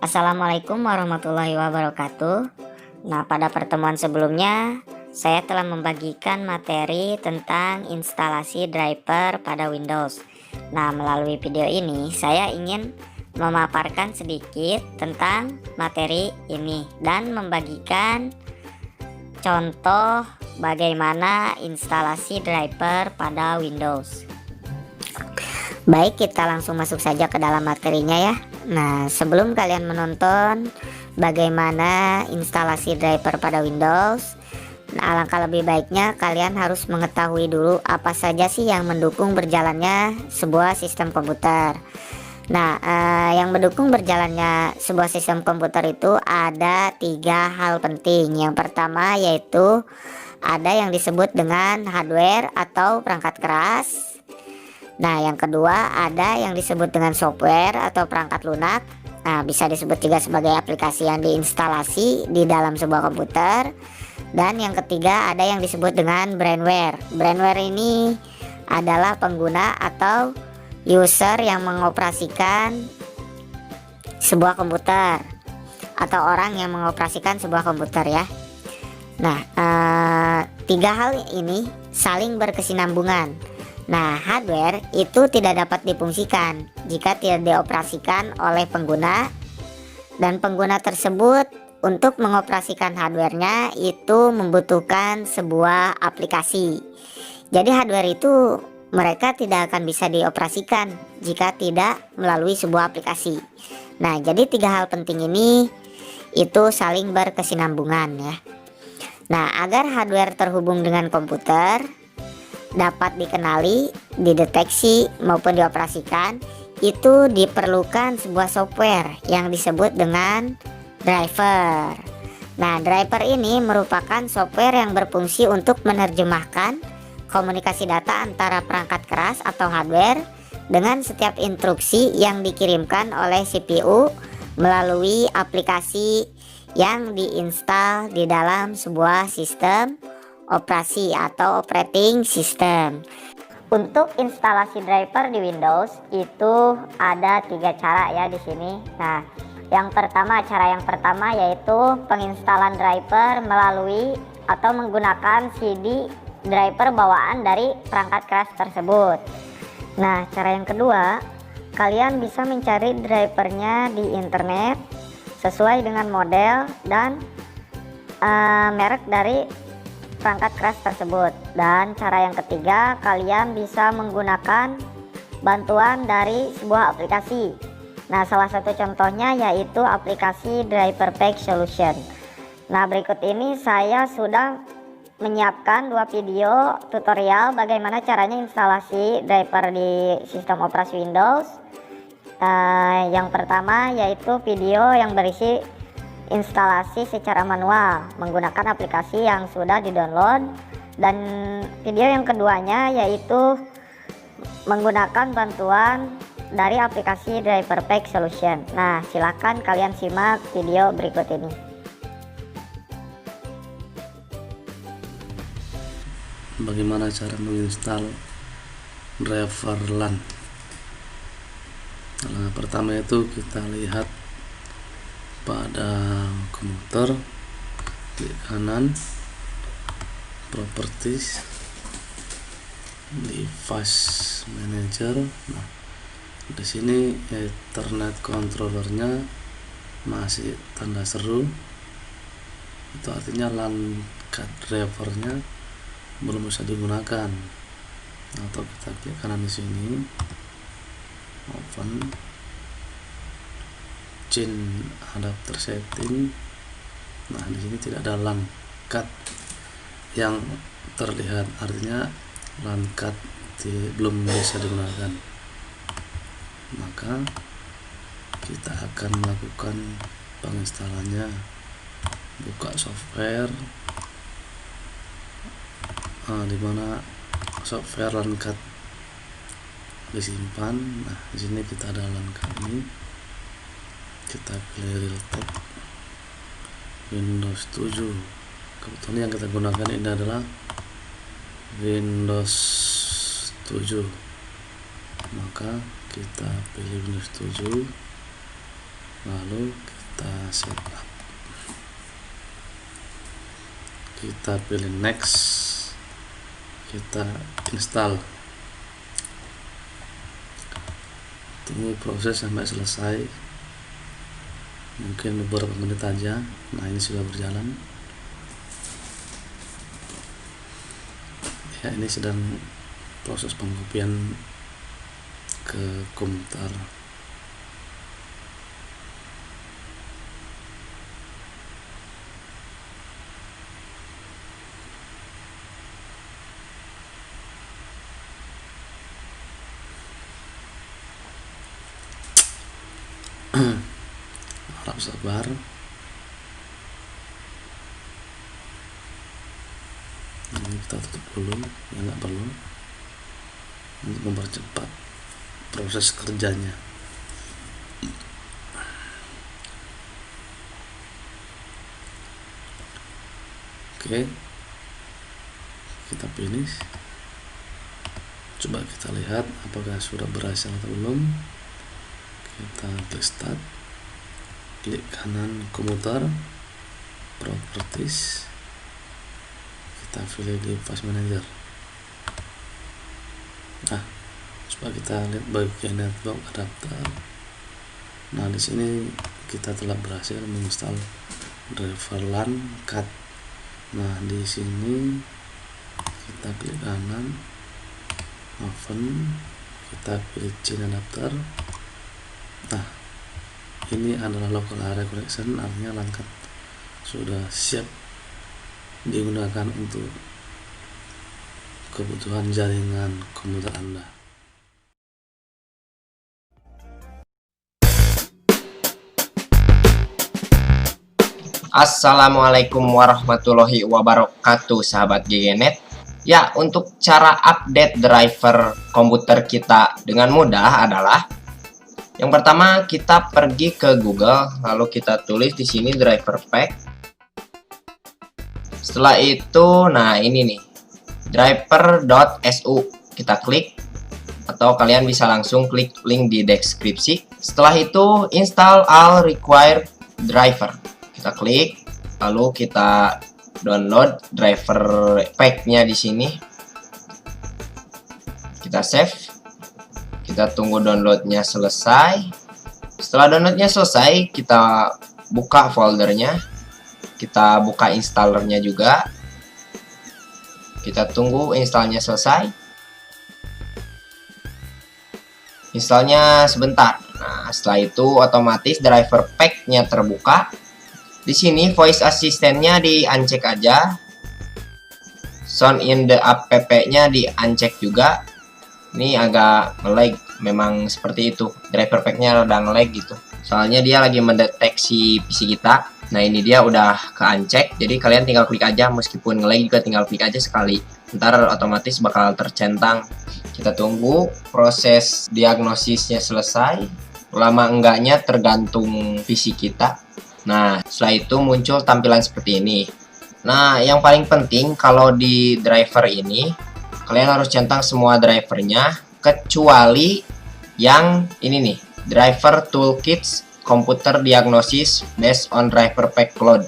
Assalamualaikum warahmatullahi wabarakatuh. Nah, pada pertemuan sebelumnya saya telah membagikan materi tentang instalasi driver pada Windows. Nah, melalui video ini saya ingin memaparkan sedikit tentang materi ini dan membagikan contoh bagaimana instalasi driver pada Windows. Baik, kita langsung masuk saja ke dalam materinya ya. Nah, sebelum kalian menonton bagaimana instalasi driver pada Windows, alangkah lebih baiknya kalian harus mengetahui dulu apa saja sih yang mendukung berjalannya sebuah sistem komputer. Nah, yang mendukung berjalannya sebuah sistem komputer itu ada 3 hal penting. Yang pertama yaitu ada yang disebut dengan hardware atau perangkat keras. Nah, yang kedua ada yang disebut dengan software atau perangkat lunak. Nah, bisa disebut juga sebagai aplikasi yang diinstalasi di dalam sebuah komputer. Dan yang ketiga ada yang disebut dengan brainware. Brainware ini adalah pengguna atau user yang mengoperasikan sebuah komputer atau orang yang mengoperasikan sebuah komputer ya. Nah, 3 hal ini saling berkesinambungan. Nah, hardware itu tidak dapat difungsikan jika tidak dioperasikan oleh pengguna, dan pengguna tersebut untuk mengoperasikan hardwarenya itu membutuhkan sebuah aplikasi. Jadi hardware itu mereka tidak akan bisa dioperasikan jika tidak melalui sebuah aplikasi. Nah, jadi 3 hal penting ini itu saling berkesinambungan ya. Nah, agar hardware terhubung dengan komputer, dapat dikenali, dideteksi maupun dioperasikan, itu diperlukan sebuah software yang disebut dengan driver. Nah, driver ini merupakan software yang berfungsi untuk menerjemahkan komunikasi data antara perangkat keras atau hardware dengan setiap instruksi yang dikirimkan oleh CPU melalui aplikasi yang diinstal di dalam sebuah sistem operasi atau operating system. Untuk instalasi driver di Windows itu ada 3 cara ya di sini. Nah, cara yang pertama yaitu penginstalan driver melalui atau menggunakan CD driver bawaan dari perangkat keras tersebut. Nah, cara yang kedua, kalian bisa mencari drivernya di internet sesuai dengan model dan merek dari perangkat keras tersebut. Dan cara yang ketiga, kalian bisa menggunakan bantuan dari sebuah aplikasi. Nah, salah satu contohnya yaitu aplikasi Driver Pack Solution. Nah, berikut ini saya sudah menyiapkan 2 video tutorial bagaimana caranya instalasi driver di sistem operasi Windows. Yang pertama yaitu video yang berisi instalasi secara manual menggunakan aplikasi yang sudah di-download, dan video yang keduanya yaitu menggunakan bantuan dari aplikasi Driver Pack Solution. Nah, silakan kalian simak video berikut ini. Bagaimana cara menginstal driver LAN? Nah, pertama itu kita lihat pada komputer, di kanan properties, device manager. Nah, di sini Ethernet controllernya masih tanda seru, itu artinya LAN card drivernya belum bisa digunakan. Atau kita klik kanan di sini, open, change adapter setting. Nah, di sini tidak ada LAN card yang terlihat, artinya LAN card belum bisa digunakan. Maka kita akan melakukan penginstalannya. Buka software, di mana software LAN card disimpan. Nah, di sini kita ada LAN card ini. Kita pilih Realtek Windows 7. Kebetulan yang kita gunakan ini adalah Windows 7. Maka kita pilih Windows 7. lalu kita setup, kita pilih next, kita install, tunggu proses sampai selesai, mungkin beberapa menit aja. Nah, ini sudah berjalan ya, ini sedang proses pengkopian ke komputer. Harap sabar. Ini kita tutup dulu, ya nggak perlu, untuk mempercepat proses kerjanya. Oke, kita finish. Coba kita lihat apakah sudah berhasil atau belum. Kita klik start, klik kanan komputer, properties, kita pilih device manager. Nah, coba kita lihat bagian network adapter. Nah, di sini kita telah berhasil menginstal driver LAN cat. Nah, di sini kita klik kanan, open, kita pilih chain adapter. Nah, ini adalah local area connection, artinya LAN cat sudah siap digunakan untuk kebutuhan jaringan komputer Anda. Assalamualaikum warahmatullahi wabarakatuh, sahabat GGNet. Ya, untuk cara update driver komputer kita dengan mudah adalah yang pertama, kita pergi ke Google, lalu kita tulis di sini driver pack. Setelah itu, nah ini nih, driver.su, kita klik, atau kalian bisa langsung klik link di deskripsi. Setelah itu, install all required driver. Kita klik, lalu kita download driver pack-nya di sini. Kita save. Kita tunggu downloadnya selesai. Setelah downloadnya selesai, kita buka foldernya. Kita buka installernya juga. Kita tunggu installnya selesai. Installnya sebentar. Nah, setelah itu otomatis driver pack-nya terbuka. Di sini voice assistant-nya di-uncheck aja. Sound in the app-nya di-uncheck juga. Ini agak nge-lag, memang seperti itu. Driver pack-nya rada nge-lag gitu. Soalnya dia lagi mendeteksi PC kita. Nah, ini dia udah ke-uncheck. Jadi kalian tinggal klik aja, meskipun nge-lag juga tinggal klik aja sekali. Ntar otomatis bakal tercentang. Kita tunggu proses diagnosisnya selesai. Lama enggaknya tergantung PC kita. Nah, setelah itu muncul tampilan seperti ini. Nah, yang paling penting kalau di driver ini, kalian harus centang semua drivernya, kecuali yang ini nih, driver toolkits computer diagnosis based on driver pack cloud.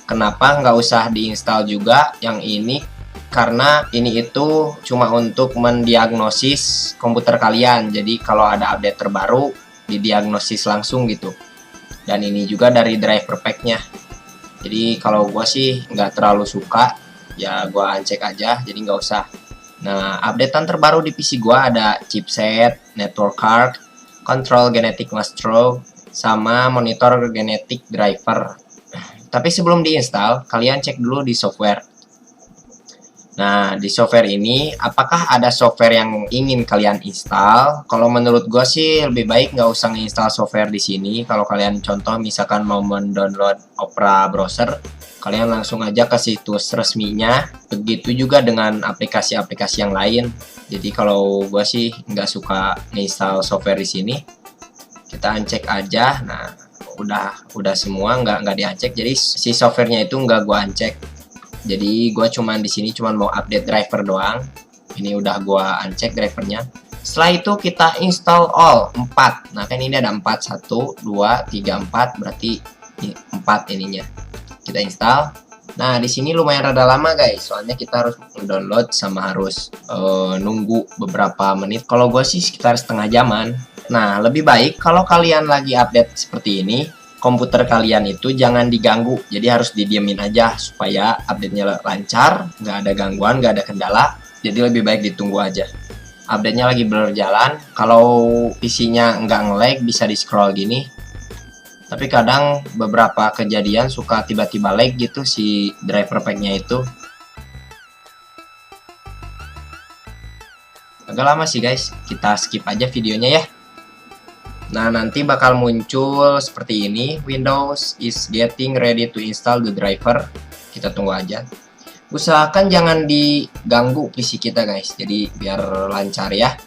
Kenapa nggak usah diinstal juga yang ini? Karena ini itu cuma untuk mendiagnosis komputer kalian. Jadi kalau ada update terbaru, didiagnosis langsung gitu. Dan ini juga dari driver pack-nya. Jadi kalau gua sih nggak terlalu suka, ya gua uncheck aja, jadi nggak usah. Nah, updatean terbaru di PC gua ada chipset, network card, control genetic maestro, sama monitor genetic driver. Tapi sebelum diinstal, kalian cek dulu di software. Nah, di software ini, apakah ada software yang ingin kalian install? Kalau menurut gue sih, lebih baik nggak usah install software di sini. Kalau kalian contoh, misalkan mau mendownload Opera Browser, kalian langsung aja ke situs resminya. Begitu juga dengan aplikasi-aplikasi yang lain. Jadi kalau gue sih nggak suka install software di sini. Kita uncheck aja. Nah, udah semua, nggak di-uncheck. Jadi si softwarenya itu nggak gue uncheck. Jadi gue cuman di sini cuman mau update driver doang. Ini udah gue uncheck drivernya. Setelah itu kita install all 4. Nah, kan ini ada 4, 1, 2, 3, 4, berarti 4 ininya. Kita install. Nah, di sini lumayan rada lama guys, soalnya kita harus download sama harus nunggu beberapa menit. Kalau gue sih sekitar setengah jaman. Nah, lebih baik kalau kalian lagi update seperti ini, komputer kalian itu jangan diganggu. Jadi harus didiemin aja supaya update-nya lancar, nggak ada gangguan, nggak ada kendala. Jadi lebih baik ditunggu aja. Update-nya lagi berjalan. Kalau PC-nya nggak nge-lag, bisa di-scroll gini. Tapi kadang beberapa kejadian suka tiba-tiba lag gitu si driver pack-nya itu. Agak lama sih guys, kita skip aja videonya ya. Nah, nanti bakal muncul seperti ini, Windows is getting ready to install the driver. Kita tunggu aja. Usahakan jangan diganggu PC kita guys, jadi biar lancar ya.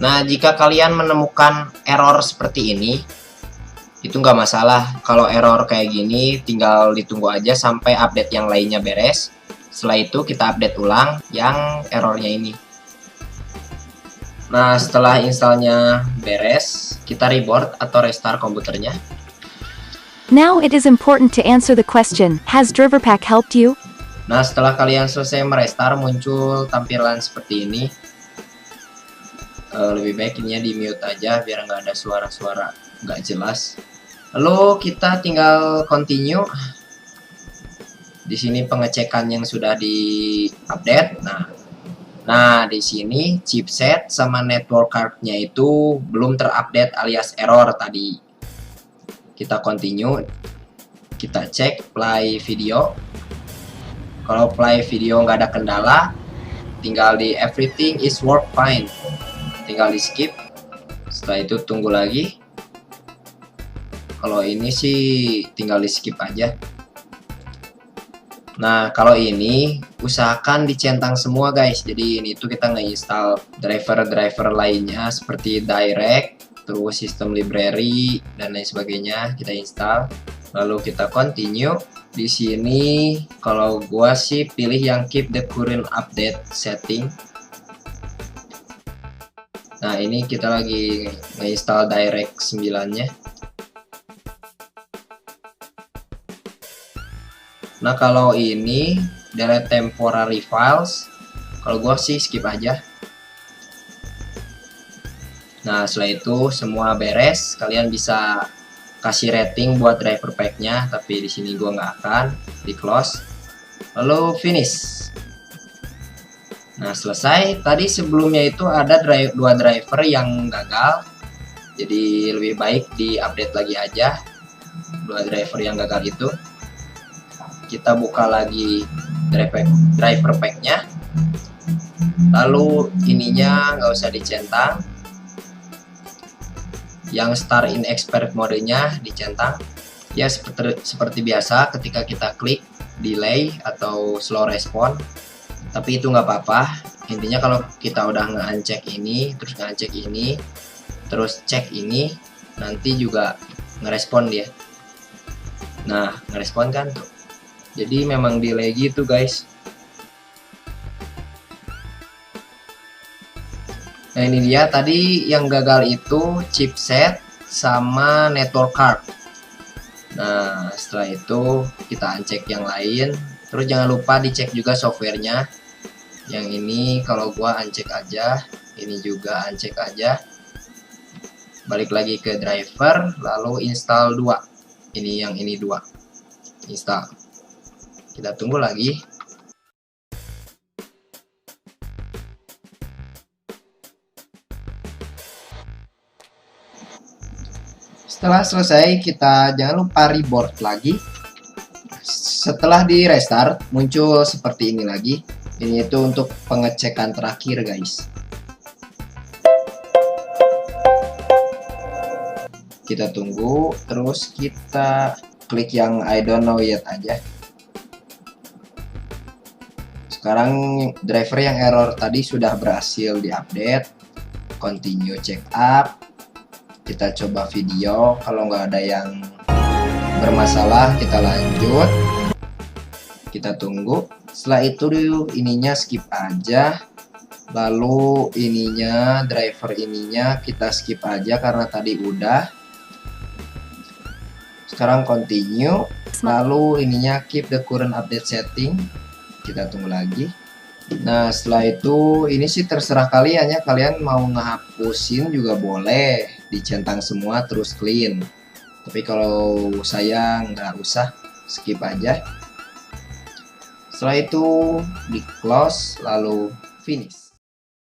Nah, jika kalian menemukan error seperti ini, itu nggak masalah. Kalau error kayak gini, tinggal ditunggu aja sampai update yang lainnya beres. Setelah itu kita update ulang yang errornya ini. Nah, setelah installnya beres, kita reboot atau restart komputernya. Now it is important to answer the question, has driver pack helped you? Nah, setelah kalian selesai merestart, muncul tampilan seperti ini. Lebih baik ini di mute aja biar nggak ada suara-suara nggak jelas. Lalu kita tinggal continue. Di sini pengecekan yang sudah di-update. Nah, di sini chipset sama network card-nya itu belum terupdate alias error tadi. Kita continue. Kita cek play video. Kalau play video nggak ada kendala, tinggal di everything is work fine. Tinggal di skip. Setelah itu tunggu lagi. Kalau ini sih tinggal di skip aja. Nah, kalau ini usahakan dicentang semua guys. Jadi ini tuh kita nge-install driver-driver lainnya seperti direct, terus sistem library dan lain sebagainya. Kita install, lalu kita continue. Di sini kalau gua sih pilih yang keep the current update setting. Nah, ini kita lagi nge-install direct 9-nya. Nah, kalau ini delete temporary files, kalau gua sih skip aja. Nah, setelah itu semua beres, kalian bisa kasih rating buat driver pack-nya, tapi di sini gua nggak akan, di close. Lalu finish. Nah, selesai. Tadi sebelumnya itu ada dua driver yang gagal, jadi lebih baik di update lagi aja dua driver yang gagal itu. Kita buka lagi driver pack-nya, lalu ininya nggak usah dicentang, yang start in expert modenya dicentang ya, seperti biasa ketika kita klik delay atau slow respon, tapi itu nggak apa-apa. Intinya kalau kita udah nge-uncheck ini, terus nge-uncheck ini, terus cek ini, nanti juga ngerespon dia. Nah, ngerespon kan tuh. Jadi memang delay gitu guys. Nah, ini dia tadi yang gagal itu chipset sama network card. Nah, setelah itu kita uncheck yang lain. Terus jangan lupa dicek juga softwarenya. Yang ini kalau gua uncheck aja, ini juga uncheck aja. Balik lagi ke driver, lalu install 2. Ini yang ini 2. Install. Kita tunggu lagi. Setelah selesai, kita jangan lupa reboot lagi. Setelah di restart, muncul seperti ini lagi. Ini itu untuk pengecekan terakhir guys. Kita tunggu, terus kita klik yang I don't know yet aja. Sekarang driver yang error tadi sudah berhasil diupdate. Continue check up. Kita coba video. Kalau nggak ada yang bermasalah, kita lanjut. Kita tunggu. Setelah itu ininya skip aja. Lalu ininya, driver ininya kita skip aja karena tadi udah. Sekarang continue. Lalu ininya keep the current update setting. Kita tunggu lagi. Nah setelah itu ini sih terserah kalian ya, kalian mau ngehapusin juga boleh, dicentang semua terus clean. Tapi kalau saya nggak usah, skip aja. Setelah itu di close lalu finish.